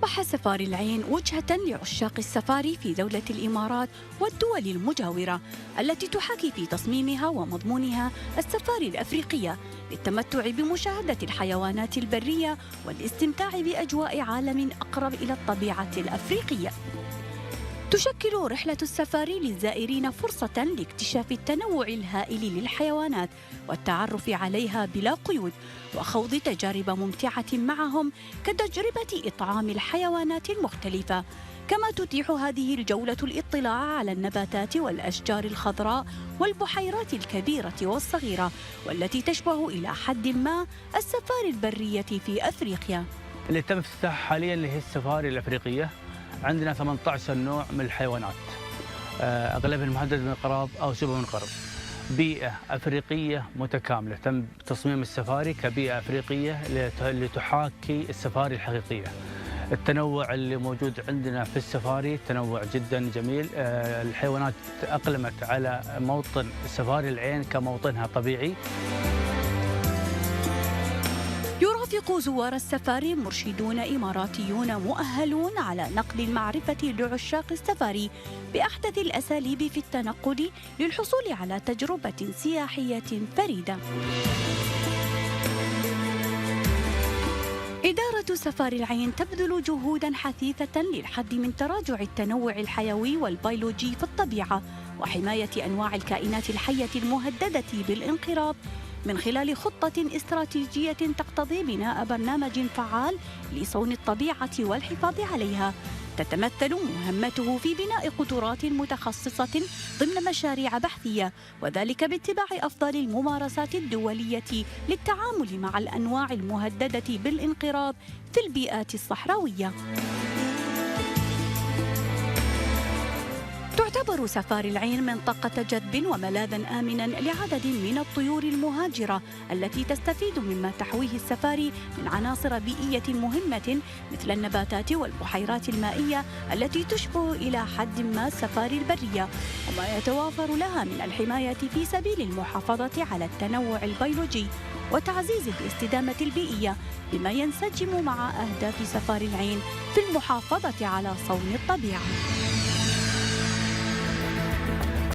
أصبح سفاري العين وجهة لعشاق السفاري في دولة الإمارات والدول المجاورة التي تحاكي في تصميمها ومضمونها السفاري الأفريقية للتمتع بمشاهدة الحيوانات البرية والاستمتاع بأجواء عالم أقرب إلى الطبيعة الأفريقية. تشكل رحلة السفاري للزائرين فرصة لاكتشاف التنوع الهائل للحيوانات والتعرف عليها بلا قيود وخوض تجارب ممتعة معهم كتجربة إطعام الحيوانات المختلفة. كما تتيح هذه الجولة الاطلاع على النباتات والأشجار الخضراء والبحيرات الكبيرة والصغيرة والتي تشبه إلى حد ما السفاري البرية في أفريقيا. اللي تم افتتاحها حاليا اللي هي السفاري الأفريقية. عندنا 18 نوع من الحيوانات، أغلبها مهدد بالانقراض أو شبه منقرض. بيئة أفريقية متكاملة، تم تصميم السفاري كبيئة أفريقية لتحاكي السفاري الحقيقية. التنوع اللي موجود عندنا في السفاري تنوع جدا جميل. الحيوانات تأقلمت على موطن سفاري العين كموطنها طبيعي. يرافق زوار السفاري مرشدون إماراتيون مؤهلون على نقل المعرفة لعشاق السفاري بأحدث الأساليب في التنقل للحصول على تجربة سياحية فريدة. إدارة سفاري العين تبذل جهوداً حثيثة للحد من تراجع التنوع الحيوي والبيولوجي في الطبيعة وحماية أنواع الكائنات الحية المهددة بالانقراض من خلال خطة استراتيجية تقتضي بناء برنامج فعال لصون الطبيعة والحفاظ عليها. تتمثل مهمته في بناء قدرات متخصصة ضمن مشاريع بحثية، وذلك باتباع أفضل الممارسات الدولية للتعامل مع الأنواع المهددة بالانقراض في البيئات الصحراوية. تعتبر سفاري العين منطقة جذب وملاذا آمنا لعدد من الطيور المهاجرة التي تستفيد مما تحويه السفاري من عناصر بيئية مهمة مثل النباتات والبحيرات المائية التي تشبه إلى حد ما السفاري البرية، وما يتوافر لها من الحماية في سبيل المحافظة على التنوع البيولوجي وتعزيز الاستدامة البيئية، بما ينسجم مع أهداف سفاري العين في المحافظة على صون الطبيعة.